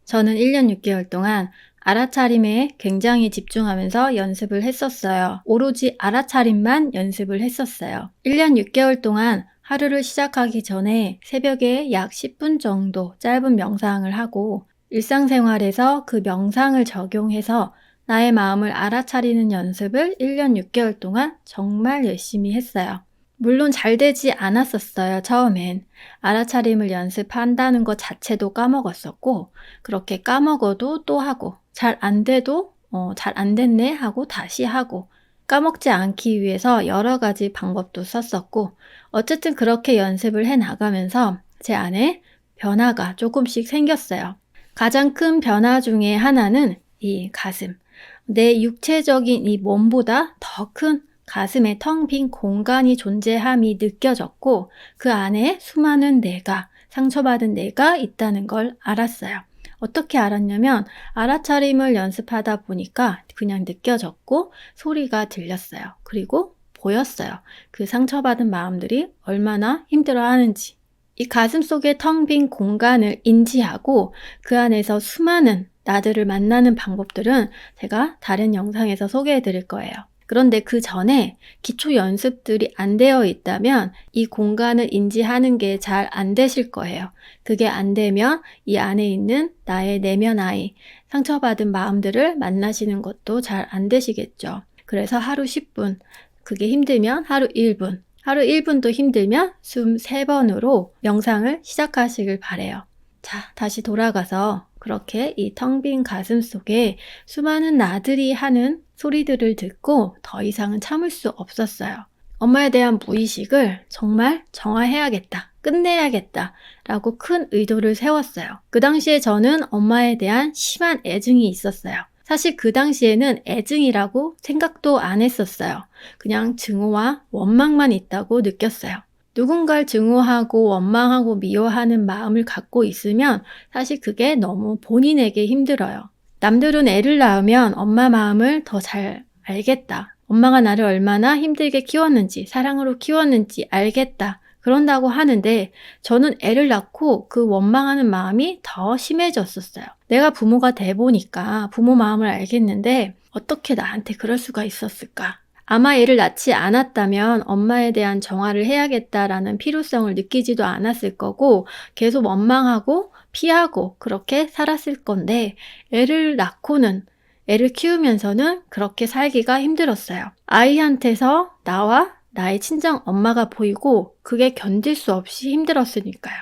저는 1년 6개월 동안 알아차림에 굉장히 집중하면서 연습을 했었어요. 오로지 알아차림만 연습을 했었어요. 1년 6개월 동안 하루를 시작하기 전에 새벽에 약 10분 정도 짧은 명상을 하고 일상생활에서 그 명상을 적용해서 나의 마음을 알아차리는 연습을 1년 6개월 동안 정말 열심히 했어요. 물론 잘 되지 않았었어요, 처음엔. 알아차림을 연습한다는 것 자체도 까먹었었고, 그렇게 까먹어도 또 하고, 잘 안 돼도 잘 안 됐네 하고 다시 하고, 까먹지 않기 위해서 여러 가지 방법도 썼었고, 어쨌든 그렇게 연습을 해 나가면서 제 안에 변화가 조금씩 생겼어요. 가장 큰 변화 중에 하나는 이 가슴. 내 육체적인 이 몸보다 더 큰 가슴에 텅 빈 공간이 존재함이 느껴졌고, 그 안에 수많은 내가, 상처받은 내가 있다는 걸 알았어요. 어떻게 알았냐면 알아차림을 연습하다 보니까 그냥 느껴졌고 소리가 들렸어요. 그리고 보였어요. 그 상처받은 마음들이 얼마나 힘들어하는지. 이 가슴 속의 텅 빈 공간을 인지하고 그 안에서 수많은 나들을 만나는 방법들은 제가 다른 영상에서 소개해 드릴 거예요. 그런데 그 전에 기초 연습들이 안 되어 있다면 이 공간을 인지하는 게 잘 안 되실 거예요. 그게 안 되면 이 안에 있는 나의 내면 아이, 상처받은 마음들을 만나시는 것도 잘 안 되시겠죠. 그래서 하루 10분, 그게 힘들면 하루 1분, 하루 1분도 힘들면 숨 3번으로 명상을 시작하시길 바래요. 자, 다시 돌아가서 그렇게 이 텅 빈 가슴 속에 수많은 나들이 하는 소리들을 듣고 더 이상은 참을 수 없었어요. 엄마에 대한 무의식을 정말 정화해야겠다, 끝내야겠다 라고 큰 의도를 세웠어요. 그 당시에 저는 엄마에 대한 심한 애증이 있었어요. 사실 그 당시에는 애증이라고 생각도 안 했었어요. 그냥 증오와 원망만 있다고 느꼈어요. 누군가를 증오하고 원망하고 미워하는 마음을 갖고 있으면 사실 그게 너무 본인에게 힘들어요. 남들은 애를 낳으면 엄마 마음을 더 잘 알겠다. 엄마가 나를 얼마나 힘들게 키웠는지, 사랑으로 키웠는지 알겠다. 그런다고 하는데 저는 애를 낳고 그 원망하는 마음이 더 심해졌었어요. 내가 부모가 돼 보니까 부모 마음을 알겠는데 어떻게 나한테 그럴 수가 있었을까? 아마 애를 낳지 않았다면 엄마에 대한 정화를 해야겠다라는 필요성을 느끼지도 않았을 거고 계속 원망하고 피하고 그렇게 살았을 건데 애를 낳고는 애를 키우면서는 그렇게 살기가 힘들었어요. 아이한테서 나와 나의 친정 엄마가 보이고 그게 견딜 수 없이 힘들었으니까요.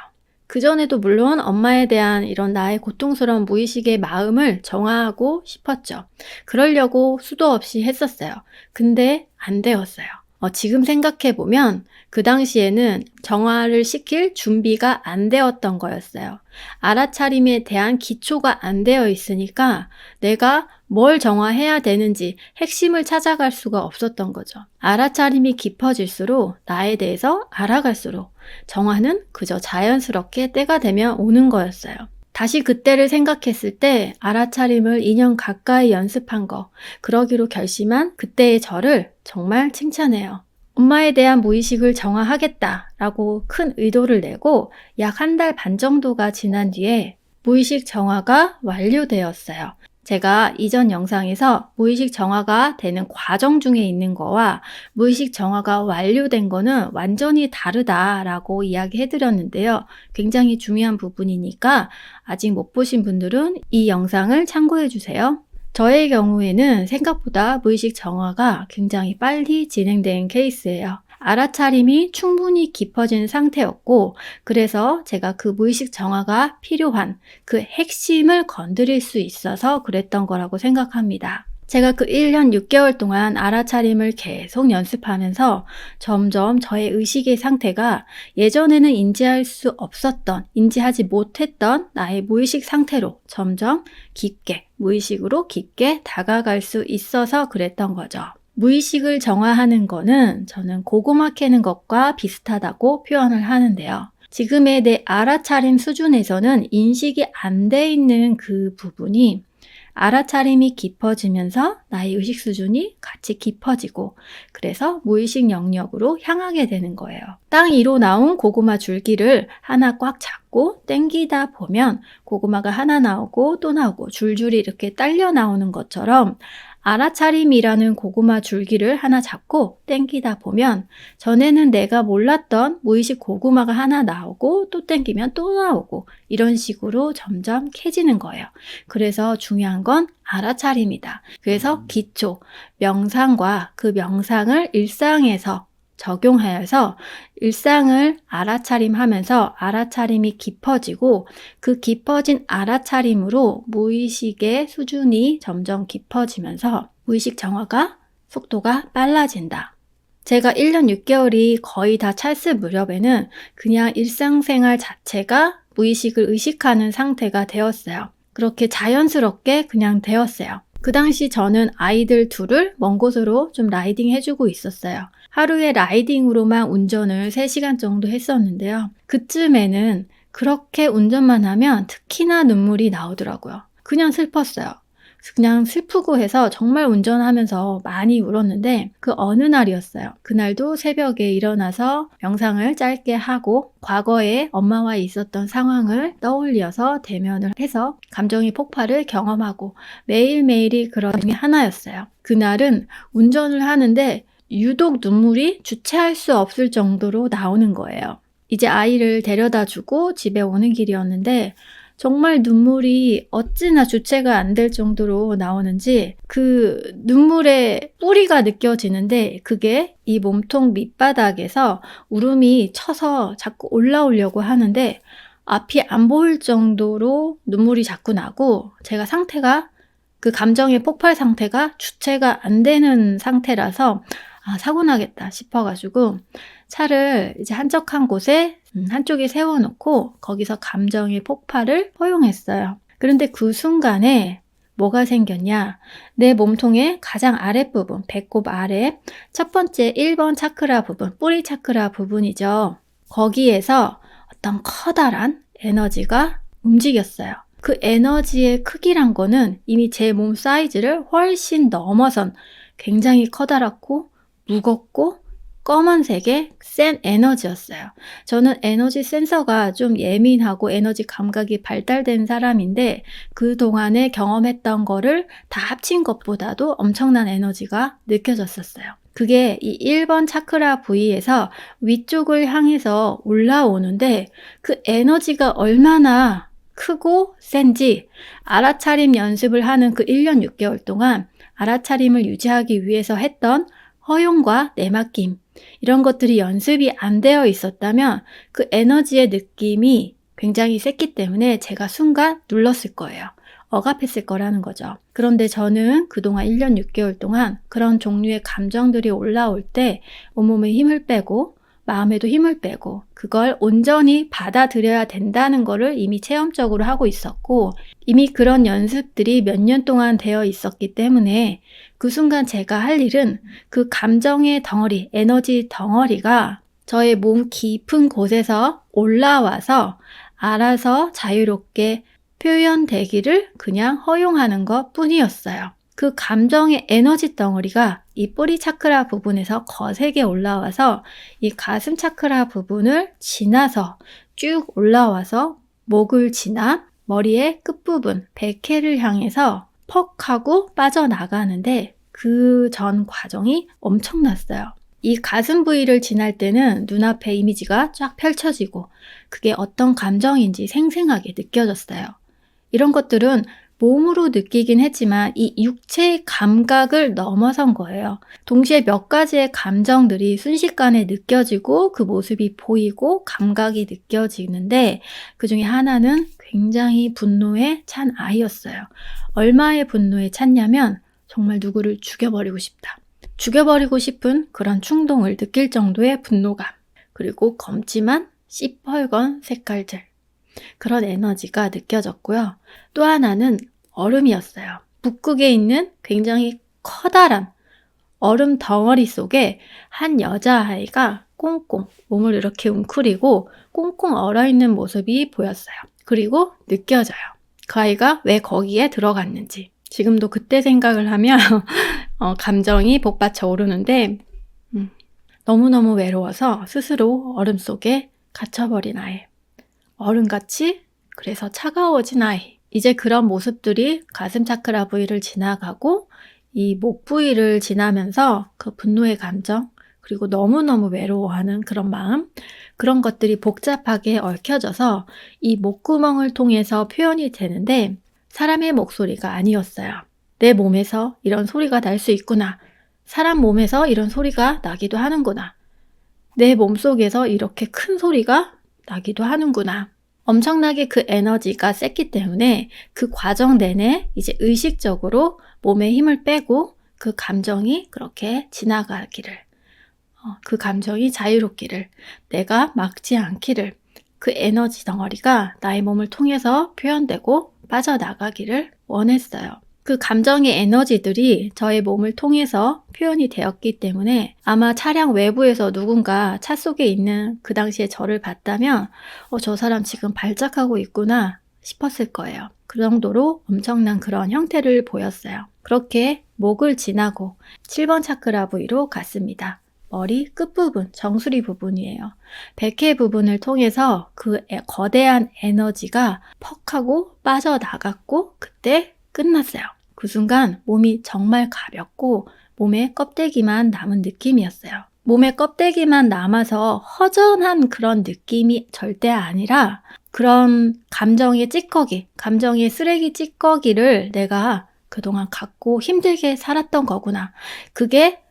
그전에도 물론 엄마에 대한 이런 나의 고통스러운 무의식의 마음을 정화하고 싶었죠. 그러려고 수도 없이 했었어요. 근데 안 되었어요. 지금 생각해보면 그 당시에는 정화를 시킬 준비가 안 되었던 거였어요. 알아차림에 대한 기초가 안 되어 있으니까 내가 뭘 정화해야 되는지 핵심을 찾아갈 수가 없었던 거죠. 알아차림이 깊어질수록 나에 대해서 알아갈수록 정화는 그저 자연스럽게 때가 되면 오는 거였어요. 다시 그때를 생각했을 때 알아차림을 2년 가까이 연습한 거, 그러기로 결심한 그때의 저를 정말 칭찬해요. 엄마에 대한 무의식을 정화하겠다라고 큰 의도를 내고 약 1달 반 정도가 지난 뒤에 무의식 정화가 완료되었어요. 제가 이전 영상에서 무의식 정화가 되는 과정 중에 있는 거와 무의식 정화가 완료된 거는 완전히 다르다라고 이야기해드렸는데요. 굉장히 중요한 부분이니까 아직 못 보신 분들은 이 영상을 참고해주세요. 저의 경우에는 생각보다 무의식 정화가 굉장히 빨리 진행된 케이스예요. 알아차림이 충분히 깊어진 상태였고 그래서 제가 그 무의식 정화가 필요한 그 핵심을 건드릴 수 있어서 그랬던 거라고 생각합니다. 제가 그 1년 6개월 동안 알아차림을 계속 연습하면서 점점 저의 의식의 상태가 예전에는 인지할 수 없었던, 인지하지 못했던 나의 무의식 상태로 점점 깊게, 무의식으로 깊게 다가갈 수 있어서 그랬던 거죠. 무의식을 정화하는 거는 저는 고구마 캐는 것과 비슷하다고 표현을 하는데요. 지금의 내 알아차림 수준에서는 인식이 안 돼 있는 그 부분이 알아차림이 깊어지면서 나의 의식 수준이 같이 깊어지고 그래서 무의식 영역으로 향하게 되는 거예요. 땅 위로 나온 고구마 줄기를 하나 꽉 잡고 당기다 보면 고구마가 하나 나오고 또 나오고 줄줄이 이렇게 딸려 나오는 것처럼 알아차림이라는 고구마 줄기를 하나 잡고 당기다 보면 전에는 내가 몰랐던 무의식 고구마가 하나 나오고 또 당기면 또 나오고 이런 식으로 점점 캐지는 거예요. 그래서 중요한 건 알아차림이다. 그래서 기초, 명상과 그 명상을 일상에서 적용하여서 일상을 알아차림하면서 알아차림이 깊어지고 그 깊어진 알아차림으로 무의식의 수준이 점점 깊어지면서 무의식 정화가 속도가 빨라진다. 제가 1년 6개월이 거의 다 찼을 무렵에는 그냥 일상생활 자체가 무의식을 의식하는 상태가 되었어요. 그렇게 자연스럽게 그냥 되었어요. 그 당시 저는 아이들 둘을 먼 곳으로 좀 라이딩 해주고 있었어요. 하루에 라이딩으로만 운전을 3시간 정도 했었는데요. 그쯤에는 그렇게 운전만 하면 특히나 눈물이 나오더라고요. 그냥 슬펐어요. 그냥 슬프고 해서 정말 운전하면서 많이 울었는데 그 어느 날이었어요. 그날도 새벽에 일어나서 명상을 짧게 하고 과거에 엄마와 있었던 상황을 떠올려서 대면을 해서 감정의 폭발을 경험하고 매일매일이 그런 중에 하나였어요. 그날은 운전을 하는데 유독 눈물이 주체할 수 없을 정도로 나오는 거예요. 이제 아이를 데려다 주고 집에 오는 길이었는데 정말 눈물이 어찌나 주체가 안 될 정도로 나오는지 그 눈물의 뿌리가 느껴지는데 그게 이 몸통 밑바닥에서 울음이 쳐서 자꾸 올라오려고 하는데 앞이 안 보일 정도로 눈물이 자꾸 나고 제가 상태가 그 감정의 폭발 상태가 주체가 안 되는 상태라서 사고 나겠다 싶어가지고 차를 이제 한적한 곳에 한쪽에 세워놓고 거기서 감정의 폭발을 허용했어요. 그런데 그 순간에 뭐가 생겼냐? 내 몸통의 가장 아랫부분, 배꼽 아래 첫 번째 1번 차크라 부분, 뿌리 차크라 부분이죠. 거기에서 어떤 커다란 에너지가 움직였어요. 그 에너지의 크기란 거는 이미 제 몸 사이즈를 훨씬 넘어선 굉장히 커다랗고 무겁고 검은색의 센 에너지였어요. 저는 에너지 센서가 좀 예민하고 에너지 감각이 발달된 사람인데 그동안에 경험했던 거를 다 합친 것보다도 엄청난 에너지가 느껴졌었어요. 그게 이 1번 차크라 부위에서 위쪽을 향해서 올라오는데 그 에너지가 얼마나 크고 센지 알아차림 연습을 하는 그 1년 6개월 동안 알아차림을 유지하기 위해서 했던 허용과 내맡김 이런 것들이 연습이 안 되어 있었다면 그 에너지의 느낌이 굉장히 셌기 때문에 제가 순간 눌렀을 거예요. 억압했을 거라는 거죠. 그런데 저는 그동안 1년 6개월 동안 그런 종류의 감정들이 올라올 때 온몸에 힘을 빼고 마음에도 힘을 빼고 그걸 온전히 받아들여야 된다는 거를 이미 체험적으로 하고 있었고 이미 그런 연습들이 몇 년 동안 되어 있었기 때문에 그 순간 제가 할 일은 그 감정의 덩어리, 에너지 덩어리가 저의 몸 깊은 곳에서 올라와서 알아서 자유롭게 표현되기를 그냥 허용하는 것 뿐이었어요. 그 감정의 에너지 덩어리가 이 뿌리 차크라 부분에서 거세게 올라와서 이 가슴 차크라 부분을 지나서 쭉 올라와서 목을 지나 머리의 끝부분, 백회를 향해서 퍽 하고 빠져나가는데 그 전 과정이 엄청났어요. 이 가슴 부위를 지날 때는 눈앞에 이미지가 쫙 펼쳐지고 그게 어떤 감정인지 생생하게 느껴졌어요. 이런 것들은 몸으로 느끼긴 했지만 이 육체의 감각을 넘어선 거예요. 동시에 몇 가지의 감정들이 순식간에 느껴지고 그 모습이 보이고 감각이 느껴지는데 그 중에 하나는 굉장히 분노에 찬 아이였어요. 얼마의 분노에 찼냐면 정말 누구를 죽여버리고 싶다. 죽여버리고 싶은 그런 충동을 느낄 정도의 분노감. 그리고 검지만 시뻘건 색깔들. 그런 에너지가 느껴졌고요. 또 하나는 얼음이었어요. 북극에 있는 굉장히 커다란 얼음 덩어리 속에 한 여자아이가 꽁꽁 몸을 이렇게 웅크리고 꽁꽁 얼어있는 모습이 보였어요. 그리고 느껴져요. 그 아이가 왜 거기에 들어갔는지. 지금도 그때 생각을 하면 감정이 복받쳐 오르는데 너무너무 외로워서 스스로 얼음 속에 갇혀버린 아이. 얼음같이 그래서 차가워진 아이. 이제 그런 모습들이 가슴 차크라 부위를 지나가고 이 목 부위를 지나면서 그 분노의 감정, 그리고 너무너무 외로워하는 그런 마음, 그런 것들이 복잡하게 얽혀져서 이 목구멍을 통해서 표현이 되는데 사람의 목소리가 아니었어요. 내 몸에서 이런 소리가 날 수 있구나. 사람 몸에서 이런 소리가 나기도 하는구나. 내 몸속에서 이렇게 큰 소리가 나기도 하는구나. 엄청나게 그 에너지가 셌기 때문에 그 과정 내내 이제 의식적으로 몸에 힘을 빼고 그 감정이 그렇게 지나가기를, 그 감정이 자유롭기를, 내가 막지 않기를, 그 에너지 덩어리가 나의 몸을 통해서 표현되고 빠져나가기를 원했어요. 그 감정의 에너지들이 저의 몸을 통해서 표현이 되었기 때문에 아마 차량 외부에서 누군가 차 속에 있는 그 당시에 저를 봤다면 저 사람 지금 발작하고 있구나 싶었을 거예요. 그 정도로 엄청난 그런 형태를 보였어요. 그렇게 목을 지나고 7번 차크라 부위로 갔습니다. 머리 끝부분, 정수리 부분이에요. 백회 부분을 통해서 그 거대한 에너지가 퍽 하고 빠져나갔고 그때 끝났어요. 그 순간 몸이 정말 가볍고 몸에 껍데기만 남은 느낌이었어요. 몸에 껍데기만 남아서 허전한 그런 느낌이 절대 아니라 그런 감정의 찌꺼기, 감정의 쓰레기 찌꺼기를 내가 그동안 갖고 힘들게 살았던 거구나. 그게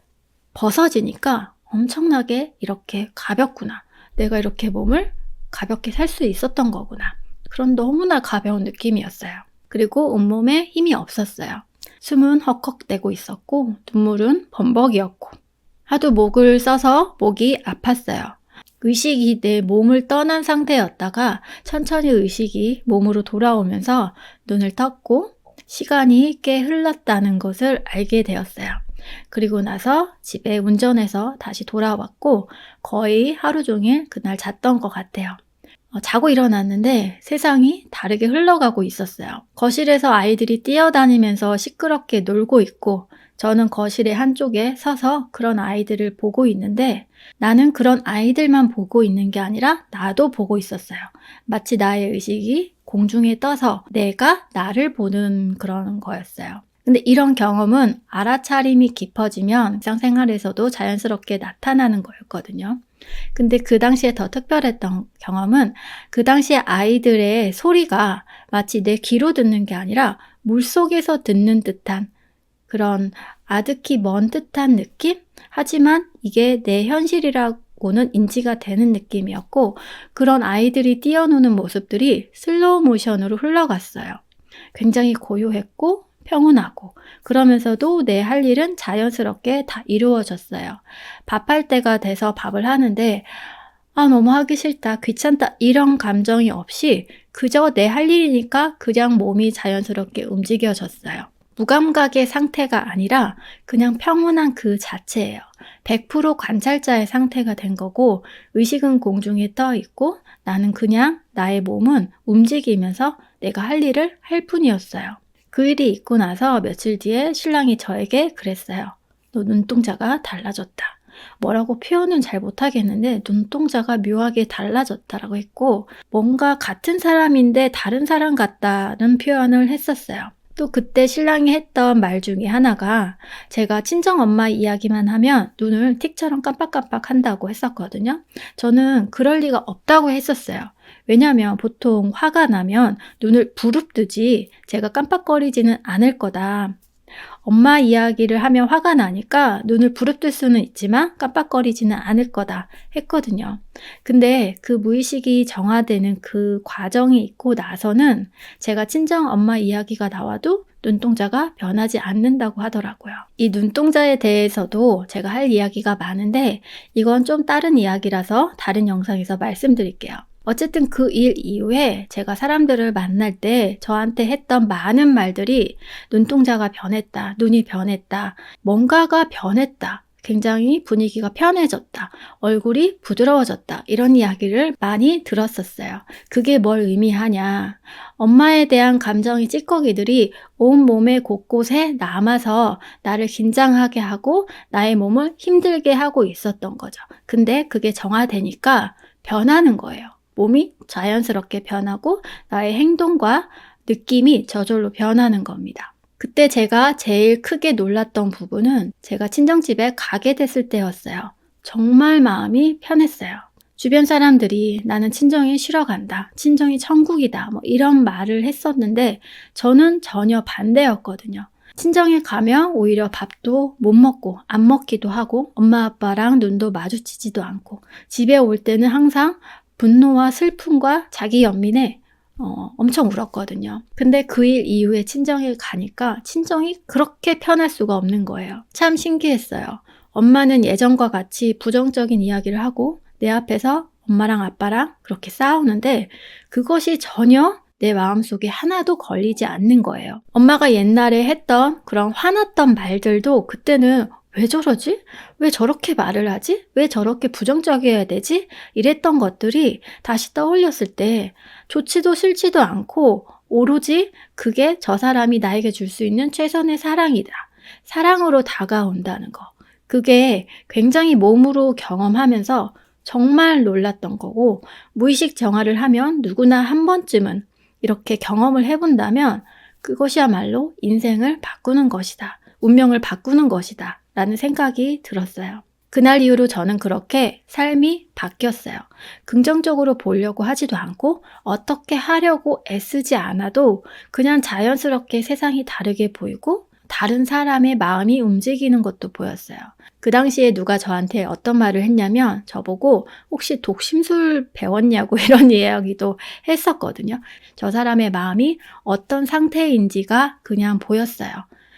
벗어지니까 엄청나게 이렇게 가볍구나. 내가 이렇게 몸을 가볍게 살 수 있었던 거구나. 그런 너무나 가벼운 느낌이었어요. 그리고 온몸에 힘이 없었어요. 숨은 헉헉대고 있었고 눈물은 범벅이었고 하도 목을 써서 목이 아팠어요. 의식이 내 몸을 떠난 상태였다가 천천히 의식이 몸으로 돌아오면서 눈을 떴고 시간이 꽤 흘렀다는 것을 알게 되었어요. 그리고 나서 집에 운전해서 다시 돌아왔고 거의 하루 종일 그날 잤던 것 같아요. 자고 일어났는데 세상이 다르게 흘러가고 있었어요. 거실에서 아이들이 뛰어다니면서 시끄럽게 놀고 있고 저는 거실의 한쪽에 서서 그런 아이들을 보고 있는데 나는 그런 아이들만 보고 있는 게 아니라 나도 보고 있었어요. 마치 나의 의식이 공중에 떠서 내가 나를 보는 그런 거였어요. 근데 이런 경험은 알아차림이 깊어지면 일상생활에서도 자연스럽게 나타나는 거였거든요. 근데 그 당시에 더 특별했던 경험은 그 당시에 아이들의 소리가 마치 내 귀로 듣는 게 아니라 물속에서 듣는 듯한 그런 아득히 먼 듯한 느낌? 하지만 이게 내 현실이라고는 인지가 되는 느낌이었고 그런 아이들이 뛰어노는 모습들이 슬로우 모션으로 흘러갔어요. 굉장히 고요했고 평온하고 그러면서도 내 할 일은 자연스럽게 다 이루어졌어요. 밥할 때가 돼서 밥을 하는데 너무 하기 싫다, 귀찮다 이런 감정이 없이 그저 내 할 일이니까 그냥 몸이 자연스럽게 움직여졌어요. 무감각의 상태가 아니라 그냥 평온한 그 자체예요. 100% 관찰자의 상태가 된 거고 의식은 공중에 떠 있고 나는 그냥 나의 몸은 움직이면서 내가 할 일을 할 뿐이었어요. 그 일이 있고 나서 며칠 뒤에 신랑이 저에게 그랬어요. 너 눈동자가 달라졌다. 뭐라고 표현은 잘 못하겠는데 눈동자가 묘하게 달라졌다라고 했고 뭔가 같은 사람인데 다른 사람 같다는 표현을 했었어요. 또 그때 신랑이 했던 말 중에 하나가 제가 친정엄마 이야기만 하면 눈을 틱처럼 깜빡깜빡 한다고 했었거든요. 저는 그럴 리가 없다고 했었어요. 왜냐하면 보통 화가 나면 눈을 부릅뜨지 제가 깜빡거리지는 않을 거다. 엄마 이야기를 하면 화가 나니까 눈을 부릅뜰 수는 있지만 깜빡거리지는 않을 거다 했거든요. 근데 그 무의식이 정화되는 그 과정이 있고 나서는 제가 친정 엄마 이야기가 나와도 눈동자가 변하지 않는다고 하더라고요. 이 눈동자에 대해서도 제가 할 이야기가 많은데 이건 좀 다른 이야기라서 다른 영상에서 말씀드릴게요. 어쨌든 그 일 이후에 제가 사람들을 만날 때 저한테 했던 많은 말들이 눈동자가 변했다, 눈이 변했다, 뭔가가 변했다. 굉장히 분위기가 편해졌다. 얼굴이 부드러워졌다. 이런 이야기를 많이 들었었어요. 그게 뭘 의미하냐. 엄마에 대한 감정의 찌꺼기들이 온몸의 곳곳에 남아서 나를 긴장하게 하고 나의 몸을 힘들게 하고 있었던 거죠. 근데 그게 정화되니까 변하는 거예요. 몸이 자연스럽게 변하고 나의 행동과 느낌이 저절로 변하는 겁니다. 그때 제가 제일 크게 놀랐던 부분은 제가 친정집에 가게 됐을 때였어요. 정말 마음이 편했어요. 주변 사람들이 나는 친정이 쉬러 간다. 친정이 천국이다. 뭐 이런 말을 했었는데 저는 전혀 반대였거든요. 친정에 가면 오히려 밥도 못 먹고 안 먹기도 하고 엄마 아빠랑 눈도 마주치지도 않고 집에 올 때는 항상 분노와 슬픔과 자기 연민에 엄청 울었거든요. 근데 그 일 이후에 친정에 가니까 친정이 그렇게 편할 수가 없는 거예요. 참 신기했어요. 엄마는 예전과 같이 부정적인 이야기를 하고 내 앞에서 엄마랑 아빠랑 그렇게 싸우는데 그것이 전혀 내 마음속에 하나도 걸리지 않는 거예요. 엄마가 옛날에 했던 그런 화났던 말들도 그때는 왜 저러지? 왜 저렇게 말을 하지? 왜 저렇게 부정적이어야 되지? 이랬던 것들이 다시 떠올렸을 때 좋지도 싫지도 않고 오로지 그게 저 사람이 나에게 줄 수 있는 최선의 사랑이다. 사랑으로 다가온다는 거. 그게 굉장히 몸으로 경험하면서 정말 놀랐던 거고 무의식 정화를 하면 누구나 한 번쯤은 이렇게 경험을 해본다면 그것이야말로 인생을 바꾸는 것이다. 운명을 바꾸는 것이다. 라는 생각이 들었어요. 그날 이후로 저는 그렇게 삶이 바뀌었어요. 긍정적으로 보려고 하지도 않고 어떻게 하려고 애쓰지 않아도 그냥 자연스럽게 세상이 다르게 보이고 다른 사람의 마음이 움직이는 것도 보였어요. 그 당시에 누가 저한테 어떤 말을 했냐면 저보고 혹시 독심술 배웠냐고 이런 이야기도 했었거든요. 저 사람의 마음이 어떤 상태인지가 그냥 보였어요.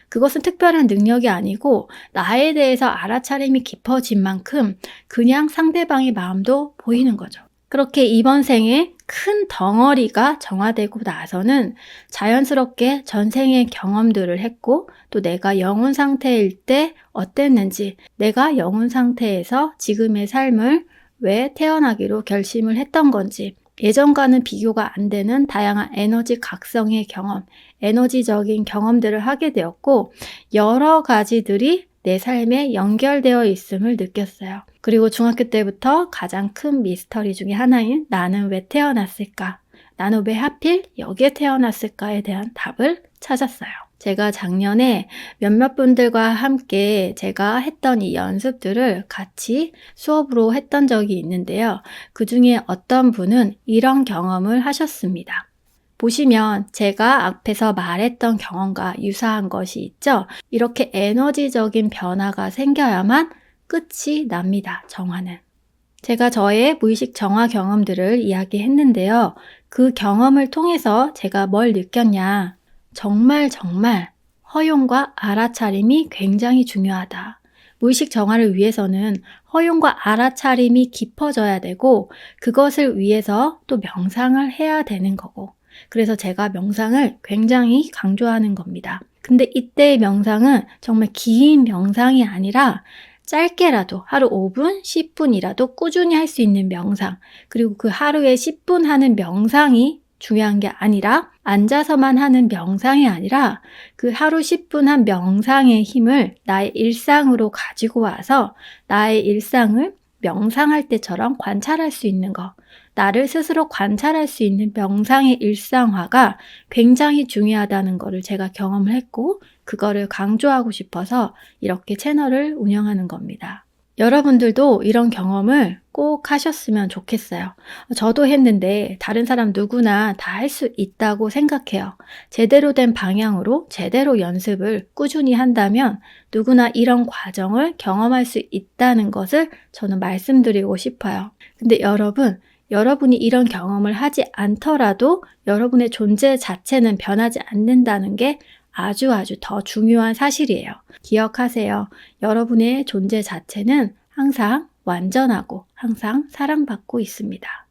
그것은 특별한 능력이 아니고 나에 대해서 알아차림이 깊어진 만큼 그냥 상대방의 마음도 보이는 거죠. 그렇게 이번 생에 큰 덩어리가 정화되고 나서는 자연스럽게 전생의 경험들을 했고 또 내가 영혼 상태일 때 어땠는지 내가 영혼 상태에서 지금의 삶을 왜 태어나기로 결심을 했던 건지 예전과는 비교가 안 되는 다양한 에너지 각성의 경험, 에너지적인 경험들을 하게 되었고 여러 가지들이 내 삶에 연결되어 있음을 느꼈어요. 그리고 중학교 때부터 가장 큰 미스터리 중에 하나인 나는 왜 태어났을까? 나는 왜 하필 여기에 태어났을까에 대한 답을 찾았어요. 제가 작년에 몇몇 분들과 함께 제가 했던 이 연습들을 같이 수업으로 했던 적이 있는데요. 그 중에 어떤 분은 이런 경험을 하셨습니다. 보시면 제가 앞에서 말했던 경험과 유사한 것이 있죠. 이렇게 에너지적인 변화가 생겨야만 끝이 납니다. 정화는. 제가 저의 무의식 정화 경험들을 이야기했는데요. 그 경험을 통해서 제가 뭘 느꼈냐. 정말 허용과 알아차림이 굉장히 중요하다. 무의식 정화를 위해서는 허용과 알아차림이 깊어져야 되고 그것을 위해서 또 명상을 해야 되는 거고 그래서 제가 명상을 굉장히 강조하는 겁니다. 근데 이때의 명상은 정말 긴 명상이 아니라 짧게라도 하루 5분, 10분이라도 꾸준히 할 수 있는 명상 그리고 그 하루에 10분 하는 명상이 중요한 게 아니라 앉아서만 하는 명상이 아니라 그 하루 10분 한 명상의 힘을 나의 일상으로 가지고 와서 나의 일상을 명상할 때처럼 관찰할 수 있는 거 나를 스스로 관찰할 수 있는 명상의 일상화가 굉장히 중요하다는 거를 제가 경험을 했고 그거를 강조하고 싶어서 이렇게 채널을 운영하는 겁니다. 여러분들도 이런 경험을 꼭 하셨으면 좋겠어요. 저도 했는데 다른 사람 누구나 다 할 수 있다고 생각해요. 제대로 된 방향으로 제대로 연습을 꾸준히 한다면 누구나 이런 과정을 경험할 수 있다는 것을 저는 말씀드리고 싶어요. 근데 여러분이 이런 경험을 하지 않더라도 여러분의 존재 자체는 변하지 않는다는 게 아주 더 중요한 사실이에요. 기억하세요. 여러분의 존재 자체는 항상 완전하고 항상 사랑받고 있습니다.